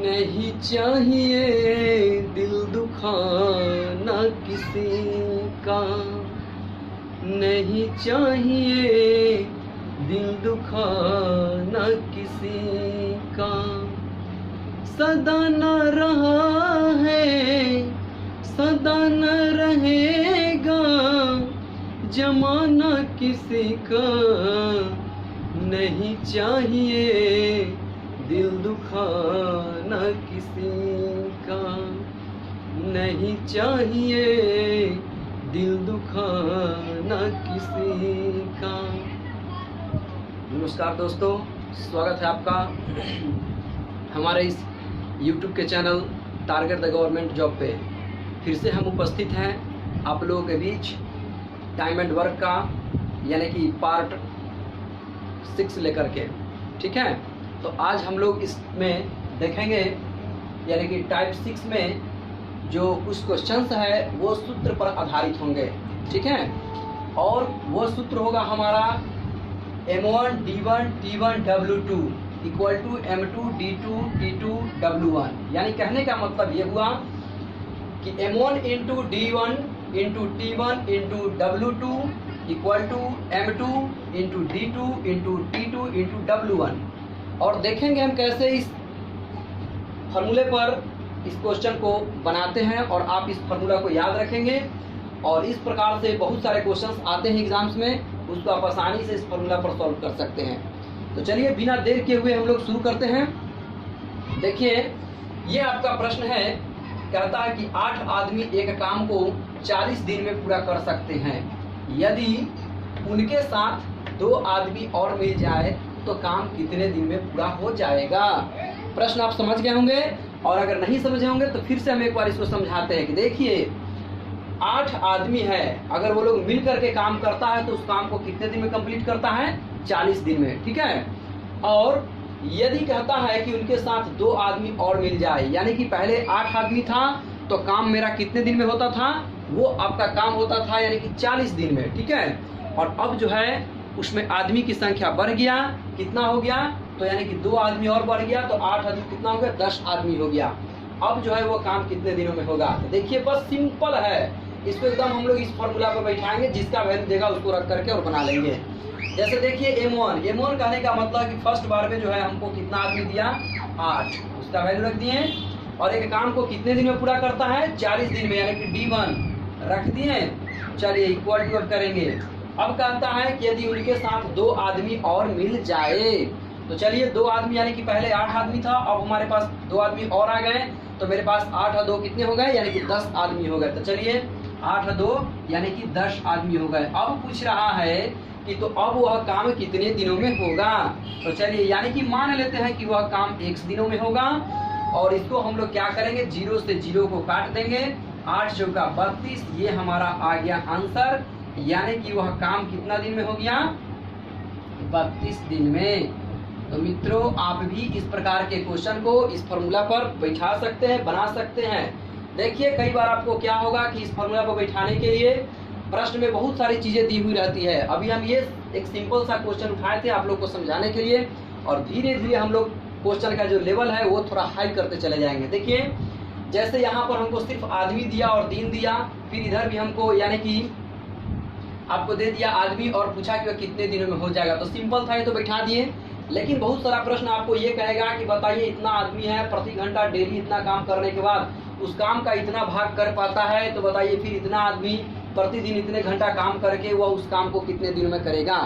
नहीं चाहिए दिल दुखाना किसी का, नहीं चाहिए दिल दुखाना किसी का। सदा न रहा है सदा न रहेगा जमाना किसी का, नहीं चाहिए दिल दुखाना किसी का, नहीं चाहिए दिल दुखाना किसी का। नमस्कार दोस्तों, स्वागत है आपका हमारे इस YouTube के channel target the government job पे। फिर से हम उपस्थित हैं आप लोगों के बीच टाइम एंड वर्क का यानी कि पार्ट 6 लेकर के, ठीक है। तो आज हम लोग इसमें देखेंगे यानी कि टाइप 6 में जो कुछ क्वेश्चंस है वो सूत्र पर आधारित होंगे, ठीक है। और वो सूत्र होगा हमारा M1 D1 T1 W2 equal to M2 D2 T2 W1। यानी कहने का मतलब ये हुआ कि M1 into D1 into T1 into W2 equal to M2 into D2 into T2 into W1। और देखेंगे हम कैसे इस फार्मूले पर इस क्वेश्चन को बनाते हैं और आप इस फार्मूला को याद रखेंगे। और इस प्रकार से बहुत सारे क्वेश्चंस आते हैं एग्जाम्स में, उसको आप आसानी से इस फार्मूला पर सॉल्व कर सकते हैं। तो चलिए बिना देर किए हुए हम लोग शुरू करते हैं। देखिए ये आपका प्रश्न है, कहता है कि 8 आदमी एक काम को 40 दिन में पूरा कर सकते हैं, यदि उनके साथ 2 आदमी और मिल जाए तो काम कितने दिन में पूरा हो जाएगा। प्रश्न आप समझ गए होंगे, और अगर नहीं समझे होंगे तो फिर से हम एक बार इसको समझाते हैं कि देखिए 8 आदमी है, अगर वो लोग मिल करके काम करता है तो उस काम को कितने दिन में कंप्लीट करता है, 40 दिन में, ठीक है। और यदि कहता है कि उनके साथ 2 आदमी और मिल जाए, यानी कि पहले 8 आदमी था तो काम मेरा कितने दिन में होता था, वो आपका काम होता था यानी कि 40 दिन में, ठीक है। और अब जो है उसमें आदमी की संख्या बढ़ गया, कितना हो गया, तो यानी कि 2 आदमी और बढ़ गया तो 8 आदमी कितना हो गया, 10 आदमी हो गया। अब जो है वो काम कितने दिनों में होगा। तो देखिए बस सिंपल है, इसको एकदम हम लोग इस फॉर्मूला पर बैठाएंगे, जिसका वैल्यू देगा उसको रख करके और बना लेंगे। जैसे देखिए M1 कहने का मतलब कि फर्स्ट बार में जो है हमको कितना आदमी दिया, 8, उसका वैल्यू रख दिए। और एक काम को कितने दिन में पूरा करता है, 40 दिन में, यानी कि D1 रख दिए। चलिए इक्वल टू करेंगे। अब कहता है कि यदि उनके साथ 2 आदमी और मिल जाए, तो चलिए 2 आदमी यानी कि पहले 8 आदमी था, अब हमारे पास 2 आदमी और आ गए, तो मेरे पास 8 और 2 कितने हो गए, यानी कि 10 आदमी हो गए। तो चलिए 8 और 2 यानी कि 10 आदमी हो गए। अब पूछ रहा है कि तो अब वह काम कितने दिनों में होगा। तो चलिए यानी कि मान लेते हैं कि वह काम X दिनों में होगा, और इसको हम लोग क्या करेंगे, 0 से 0 को काट देंगे, 8 चौका 32, ये हमारा आ गया आंसर। यानी कि वह काम कितना दिन में हो गया, 32 दिन में। तो मित्रों आप भी इस प्रकार के क्वेश्चन को इस फार्मूला पर बैठा सकते हैं, बना सकते हैं। देखिए कई बार आपको क्या होगा कि इस फार्मूला पर बैठाने के लिए प्रश्न में बहुत सारी चीजें दी हुई रहती है। अभी हम ये एक सिंपल सा क्वेश्चन उठाए थे आप लोग को समझाने के लिए, और धीरे धीरे हम लोग क्वेश्चन का जो लेवल है वो थोड़ा हाई करते चले जाएंगे। देखिए जैसे यहाँ पर हमको सिर्फ आदमी दिया और दिन दिया, फिर इधर भी हमको यानी कि आपको दे दिया आदमी और पूछा कि वह कितने दिनों में हो जाएगा। तो सिंपल था ये, तो बैठा दिए। लेकिन बहुत सारा प्रश्न आपको ये कहेगा कि बताइए इतना आदमी है, प्रति घंटा डेली इतना काम करने के बाद उस काम का इतना भाग कर पाता है, तो बताइए फिर इतना आदमी प्रतिदिन इतने घंटा काम करके वह उस काम को कितने दिनों में करेगा।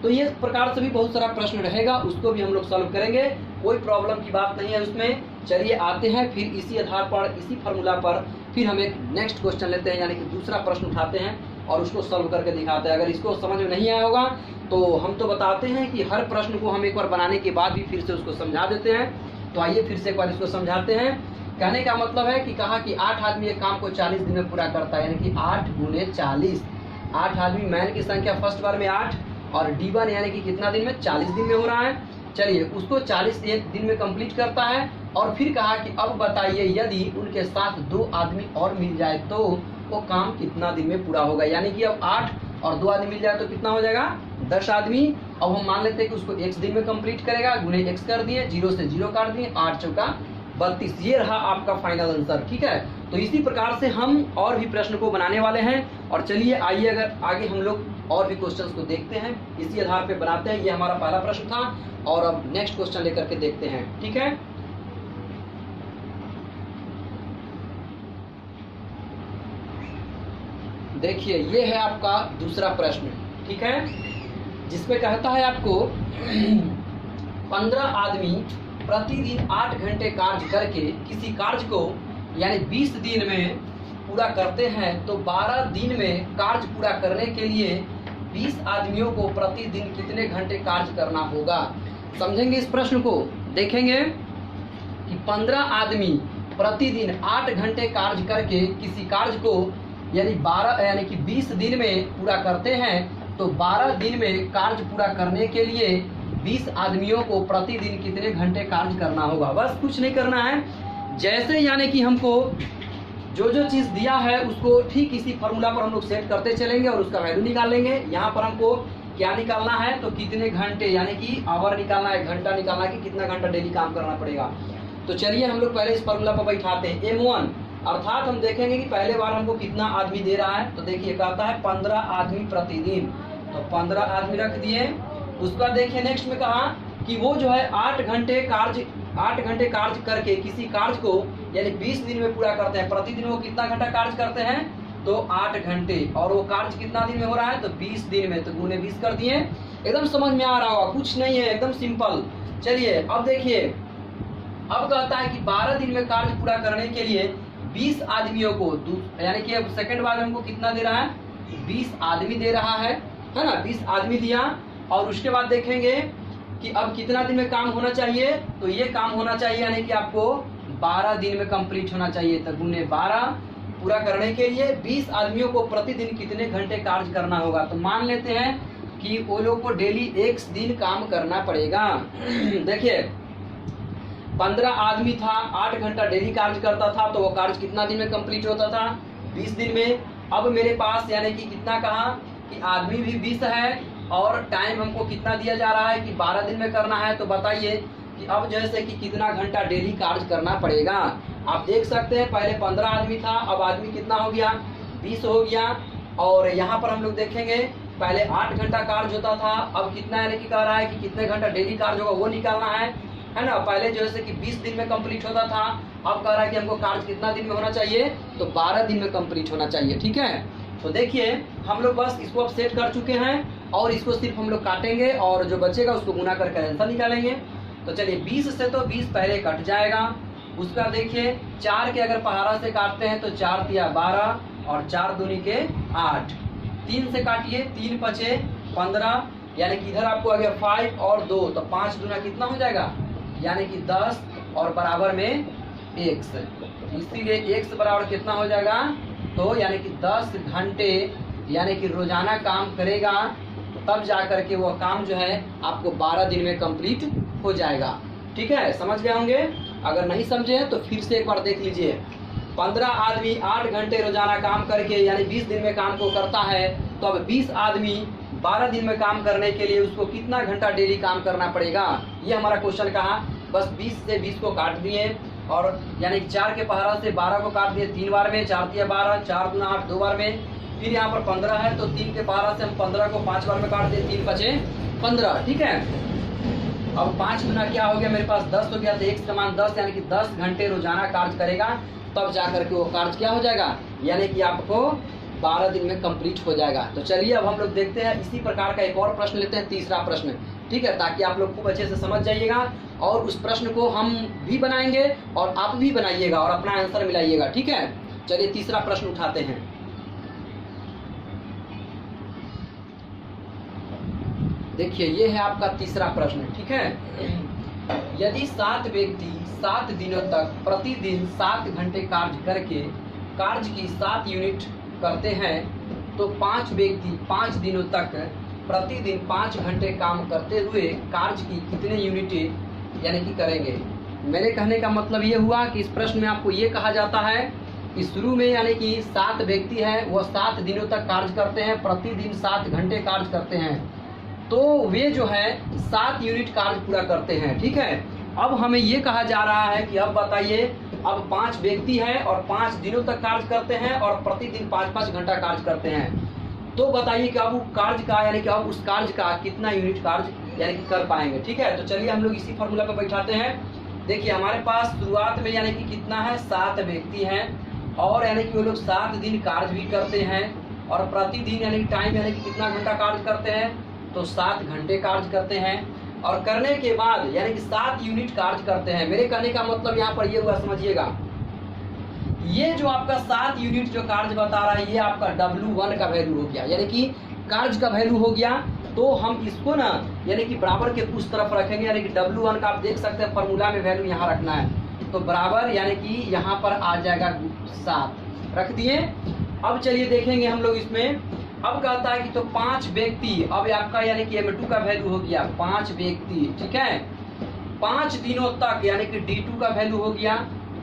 तो ये प्रकार से भी बहुत सारा प्रश्न रहेगा, उसको भी हम लोग सॉल्व करेंगे, कोई प्रॉब्लम की बात नहीं है उसमें। चलिए आते हैं फिर इसी आधार पर, इसी फार्मूला पर फिर हम एक नेक्स्ट क्वेश्चन लेते हैं, यानी कि दूसरा प्रश्न उठाते हैं और उसको सॉल्व करके दिखाते हैं। अगर इसको समझ में नहीं आया होगा तो हम तो बताते हैं कि हर प्रश्न को हम एक बार बनाने के बाद भी फिर से उसको समझा देते हैं। तो आइए फिर से एक बार इसको समझाते हैं। कहने का मतलब है कि कहा कि 8 आदमी एक काम को 40 दिन में पूरा करता है, यानी कि 8 गुने 40। 8 आदमी, मैन की संख्या फर्स्ट बार में 8, और D1 यानी कि कितना दिन में, 40 दिन में हो रहा है। चलिए उसको 40 दिन में कंप्लीट करता है। और फिर कहा कि अब बताइए यदि उनके साथ 2 आदमी और मिल जाए तो वो काम कितना दिन में पूरा होगा। यानी कि अब 8 और 2 आदमी मिल जाए तो कितना हो जाएगा, 10 आदमी। अब हम मान लेते हैं कि उसको x दिन में कंप्लीट करेगा, गुने x कर दिए, 0 से 0 काट दिए, 8 चौका 32। ये रहा आपका फाइनल आंसर। ठीक है, तो इसी प्रकार से हम और भी प्रश्न को बनाने वाले हैं। और चलिए आइए अगर आगे हम लोग और भी क्वेश्चंस को देखते हैं, इसी आधार पे बनाते हैं। ये हमारा पहला प्रश्न था और अब नेक्स्ट क्वेश्चन लेकर के देखते हैं। ठीक है, देखिए ये है आपका दूसरा प्रश्न। ठीक है, जिसमें कहता है आपको 15 आदमी प्रतिदिन 8 घंटे कार्य करके किसी कार्य को यानी 20 दिन में पूरा करते हैं, तो 12 दिन में कार्य पूरा करने के लिए 20 आदमियों को प्रतिदिन कितने घंटे कार्य करना होगा। समझेंगे इस प्रश्न को। देखेंगे कि 15 आदमी प्रतिदिन 8 घंटे कार्य करके किसी कार्य को यानी कि 20 दिन में पूरा करते हैं, तो 12 दिन में कार्य पूरा करने के लिए 20 आदमियों को प्रतिदिन कितने घंटे कार्य करना होगा। बस कुछ नहीं करना है, जैसे यानी कि हमको जो जो चीज़ दिया है उसको ठीक इसी फार्मूला पर हम लोग सेट करते चलेंगे और उसका वैल्यू निकाल लेंगे। यहाँ पर हमको क्या निकालना है, तो कितने घंटे यानी कि आवर निकालना है, घंटा निकालना है कि कितना घंटा डेली काम करना पड़ेगा। तो चलिए हम लोग पहले इस फार्मूला पर बैठाते हैं। M1 अर्थात हम देखेंगे कि पहले बार हमको कितना आदमी दे रहा है, तो देखिए कहता है 15 आदमी प्रतिदिन, तो 15 आदमी रख दिए। उसका देखिए नेक्स्ट में कहा कि वो जो है 8 घंटे कार्य करके किसी कार्य को यानी 20 दिन में पूरा करते हैं। प्रतिदिन वो कितना घंटा कार्य करते हैं, तो 8 घंटे, और वो कार्य कितना दिन में हो रहा है, तो 20 दिन में, तो गुणे 20 कर दिए। एकदम समझ में आ रहा होगा, कुछ नहीं है, एकदम सिंपल। चलिए अब देखिए, अब कहता है कि 12 दिन में कार्य पूरा करने के लिए 20 आदमियों को, यानी कि अब सेकंड बार हमको कितना दे रहा है, 20 आदमी दे रहा है ना, 20 आदमी दिया। और उसके बाद देखेंगे कि अब कितना दिन में काम होना चाहिए, तो ये काम होना चाहिए यानी कि आपको 12 दिन में कंप्लीट होना चाहिए। तो गुने 12 पूरा करने के लिए 20 आदमियों को प्रतिदिन कितने घंटे कार्य करना होगा। तो मान लेते हैं कि वो लोग को डेली 1 दिन काम करना पड़ेगा। देखिए 15 आदमी था, 8 घंटा डेली कार्य करता था, तो वो कार्य कितना दिन में कंप्लीट होता था, 20 दिन में। अब मेरे पास यानी कि कितना कहा कि आदमी भी 20 है और टाइम हमको कितना दिया जा रहा है कि 12 दिन में करना है। तो बताइए कि अब जैसे कि कितना घंटा डेली कार्य करना पड़ेगा। आप देख सकते हैं पहले 15 आदमी था, अब आदमी कितना हो गया, 20 हो गया। और यहाँ पर हम लोग देखेंगे पहले 8 घंटा कार्य होता था, अब कितना यानी कि कह रहा है कि कितने घंटा डेली कार्य होगा वो निकालना है ना। पहले जैसे कि 20 दिन में कंप्लीट होता था, अब कह रहा है कि हमको कार्य कितना दिन में होना चाहिए, तो 12 दिन में कंप्लीट होना चाहिए। ठीक है, तो देखिए हम लोग बस इसको अब सेट कर चुके हैं और इसको सिर्फ हम लोग काटेंगे और जो बचेगा उसको गुना करके आंसर निकालेंगे। तो चलिए 20 से तो 20 पहले कट जाएगा। उसका देखिए 4 के अगर पहाड़ा से काटते हैं तो 4 तिया 12 और 4 दूनी के 8। 3 से काटिए, 3 पचे 15, यानी कि इधर आपको आ गया 5 और 2, तो 5 दूना कितना हो जाएगा, यानी कि 10 और बराबर में x। इसीलिए x बराबर कितना हो जाएगा, तो यानी कि 10 घंटे यानी कि रोजाना काम करेगा, तब जा करके वो काम जो है आपको 12 दिन में कंप्लीट हो जाएगा। ठीक है, समझ गए होंगे। अगर नहीं समझे तो फिर से एक बार देख लीजिए। 15 आदमी 8 घंटे रोजाना काम करके यानी 20 दिन में काम को करता है, तो अब 20 आदमी 12 दिन में काम करने के लिए उसको कितना घंटा डेली काम करना पड़ेगा, ये हमारा क्वेश्चन कहा। बस 20 से 20 को काट दिए और यानी 4 के पहाड़ा से 12 को काट दिए 3 बार में, 4 तिया 12, 4 दूना 8 2 बार में। फिर यहाँ पर 15 है तो 3 के पहाड़ा से हम 15 को 5 बार में काट दिए, 3 बचे 15। ठीक है, अब 5 गुना क्या हो गया, मेरे पास 10 हो गया, तो 1 समान 10 यानी कि 10 घंटे रोजाना कार्य करेगा, तब जा करके वो कार्य क्या हो जाएगा, यानी कि आपको 12 दिन में कंप्लीट हो जाएगा। तो चलिए अब हम लोग देखते हैं इसी प्रकार का एक और प्रश्न लेते हैं, तीसरा प्रश्न। ठीक है, ताकि आप लोग खूब अच्छे से समझ जाइएगा और उस प्रश्न को हम भी बनाएंगे और आप भी बनाइएगा और अपना आंसर मिलाइएगा। ठीक है, चलिए तीसरा प्रश्न उठाते हैं। देखिए ये है आपका तीसरा प्रश्न। ठीक है, यदि 7 व्यक्ति 7 दिनों तक प्रतिदिन 7 घंटे कार्य करके कार्य की 7 यूनिट करते हैं, तो 5 व्यक्ति 5 दिनों तक प्रतिदिन 5 घंटे काम करते हुए कार्य की कितने यूनिटें यानी कि करेंगे। मेरे कहने का मतलब ये हुआ कि इस प्रश्न में आपको ये कहा जाता है कि शुरू में यानी कि 7 व्यक्ति हैं, वह 7 दिनों तक कार्य करते हैं, प्रतिदिन 7 घंटे कार्य करते हैं, तो वे जो है 7 यूनिट कार्य पूरा करते हैं। ठीक है, अब हमें ये कहा जा रहा है कि अब बताइए, अब 5 व्यक्ति हैं और 5 दिनों तक कार्य करते हैं और प्रतिदिन 5-5 घंटा कार्य करते हैं। तो बताइए कि अब कार्य का यानी कि अब उस कार्य का कितना यूनिट कार्य यानी कि कर पाएंगे। ठीक है, तो चलिए हम लोग इसी फॉर्मूला पे बैठाते हैं। देखिए हमारे पास शुरुआत में यानी कि कितना है, 7 व्यक्ति हैं और यानी कि वो लोग 7 दिन कार्य भी करते हैं और प्रतिदिन यानी कि टाइम यानी कि कितना घंटा कार्य करते हैं, तो 7 घंटे कार्य करते हैं। और करने के बाद यानी कि 7 यूनिट कार्य करते हैं। मेरे कहने का मतलब यहाँ पर ये हुआ, समझिएगा, ये जो आपका 7 यूनिट जो कार्य बता रहा है, ये आपका W1 का वैल्यू हो गया, यानी कि कार्य का वैल्यू हो गया। तो हम इसको ना यानी कि बराबर के उस तरफ रखेंगे, यानी कि W1 का आप देख सकते हैं फॉर्मूला में वैल्यू यहाँ रखना है, तो बराबर यानी कि यहाँ पर आ जाएगा 7 रख दिए। अब चलिए देखेंगे हम लोग इसमें। अब कहता है कि तो 5 व्यक्ति, अब आपका यानी कि M2 का वैल्यू हो गया 5 व्यक्ति। ठीक है, 5 दिनों तक यानी कि D2 का वैल्यू हो गया।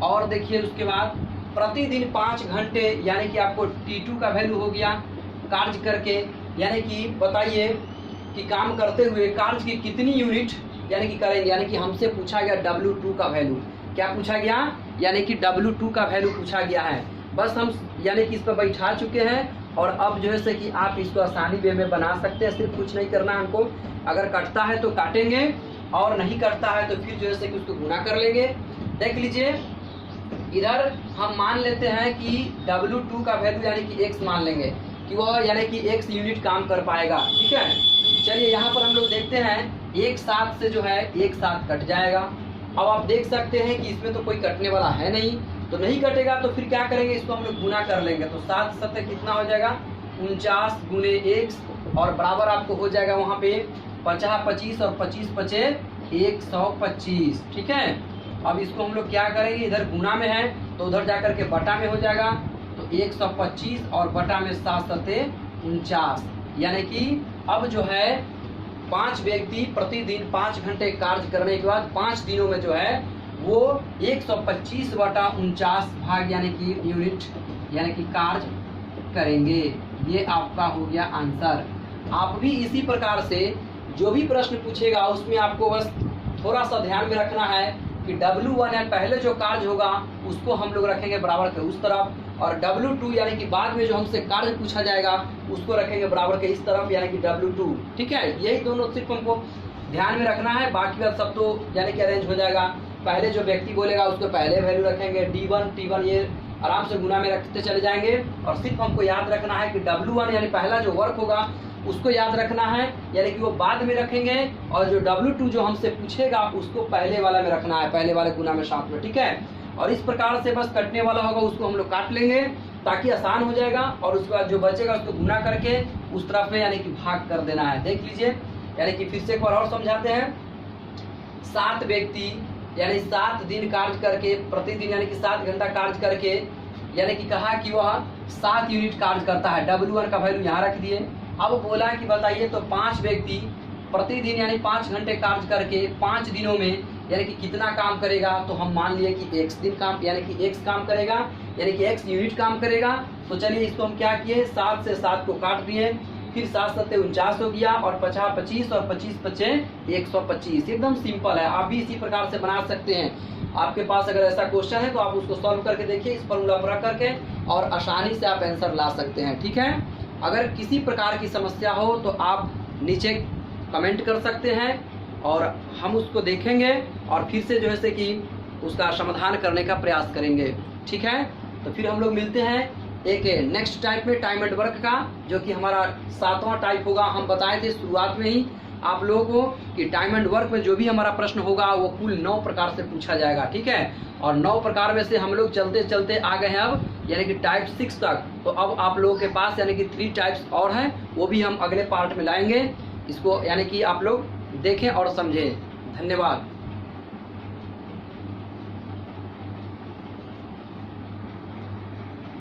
और देखिए उसके बाद प्रतिदिन 5 घंटे यानी कि आपको T2 का वैल्यू हो गया कार्य करके। यानी कि बताइए कि काम करते हुए कार्य की कितनी यूनिट यानी कि करेंगे, यानी कि हमसे पूछा गया W2 का वैल्यू। क्या पूछा गया, यानी कि W2 का वैल्यू पूछा गया है। बस हम यानी कि इस पर बैठा चुके हैं और अब जो है से कि आप इसको आसानी वे में बना सकते हैं। सिर्फ कुछ नहीं करना है हमको, अगर कटता है तो काटेंगे और नहीं कटता है तो फिर जो है से कि उसको गुना कर लेंगे। देख लीजिए इधर हम मान लेते हैं कि W2 का वैल्यू यानी कि x मान लेंगे कि वह यानी कि x यूनिट काम कर पाएगा। ठीक है, चलिए यहाँ पर हम लोग देखते हैं, एक साथ से जो है एक साथ कट जाएगा। अब आप देख सकते हैं कि इसमें तो कोई कटने वाला है नहीं, तो नहीं कटेगा तो फिर क्या करेंगे, इसको हम लोग गुना कर लेंगे। तो 7 7 कितना हो जाएगा, 49 गुने x और बराबर आपको हो जाएगा वहाँ पे 50 25 और 25 पचे 125। ठीक है, अब इसको हम लोग क्या करेंगे, इधर गुना में है तो उधर जाकर के बटा में हो जाएगा, तो 125 और बटा में 7 7 49। यानी कि अब जो है 5 व्यक्ति प्रतिदिन 5 घंटे कार्य करने के बाद 5 दिनों में जो है वो 125 बटा 49 भाग यानी कि यूनिट यानी कि कार्य करेंगे। ये आपका हो गया आंसर। आप भी इसी प्रकार से जो भी प्रश्न पूछेगा उसमें आपको बस थोड़ा सा ध्यान में रखना है कि W1 है, पहले जो कार्य होगा उसको हम लोग रखेंगे बराबर के उस तरफ, और W2 यानी कि बाद में जो हमसे कार्य पूछा जाएगा उसको रखेंगे बराबर के इस तरफ यानी कि W2। ठीक है, यही दोनों सिर्फ हमको ध्यान में रखना है, बाकी बात सब तो यानी कि अरेंज हो जाएगा। पहले जो व्यक्ति बोलेगा उसको पहले वैल्यू रखेंगे, D1 T1 ये आराम से गुना में रखते चले जाएंगे। और सिर्फ हमको याद रखना है कि W1 यानी पहला जो वर्क होगा उसको याद रखना है, यानी कि वो बाद में रखेंगे, और जो W2 जो हमसे पूछेगा उसको पहले वाला में रखना है, पहले वाले गुना में साथ में। ठीक है, और इस प्रकार से बस कटने वाला होगा उसको हम लोग काट लेंगे ताकि आसान हो जाएगा, और उसके बाद जो बचेगा उसको गुना करके उस तरफ में यानी कि भाग कर देना है। देख लीजिए, यानी कि फिर से एक बार और समझाते हैं। 7 व्यक्ति यानी 7 दिन कार्य करके प्रतिदिन यानी कि 7 घंटा कार्य करके यानी कि कहा कि वह 7 यूनिट कार्य करता है। W1 का वैल्यू यहाँ रख दिए। अब बोला कि बताइए तो 5 व्यक्ति प्रतिदिन यानी 5 घंटे कार्य करके 5 दिनों में यानी कि कितना काम करेगा, तो हम मान लिए कि x दिन काम यानी कि x काम करेगा, यानी कि x यूनिट काम करेगा। तो चलिए इसको हम क्या किए, 7 से 7 को काट दिए, फिर 7 7 49 हो गया, और 50 25 और 25 पचे 125। एकदम सिंपल है, आप भी इसी प्रकार से बना सकते हैं। आपके पास अगर ऐसा क्वेश्चन है तो आप उसको सॉल्व करके देखिए, इस फॉर्मूला पर रख करके, और आसानी से आप आंसर ला सकते हैं। ठीक है, अगर किसी प्रकार की समस्या हो तो आप नीचे कमेंट कर सकते हैं और हम उसको देखेंगे और फिर से जो है से कि उसका समाधान करने का प्रयास करेंगे। ठीक है, तो फिर हम लोग मिलते हैं एक नेक्स्ट टाइप में, टाइम एंड वर्क का, जो कि हमारा 7वां टाइप होगा। हम बताए थे शुरुआत में ही आप लोगों को कि टाइम एंड वर्क में जो भी हमारा प्रश्न होगा वो कुल 9 प्रकार से पूछा जाएगा। ठीक है, और 9 प्रकार में से हम लोग चलते चलते आ गए हैं अब यानी कि टाइप 6 तक। तो अब आप लोगों के पास यानी कि 3 टाइप्स और हैं, वो भी हम अगले पार्ट में लाएंगे। इसको यानी कि आप लोग देखें और समझें। धन्यवाद।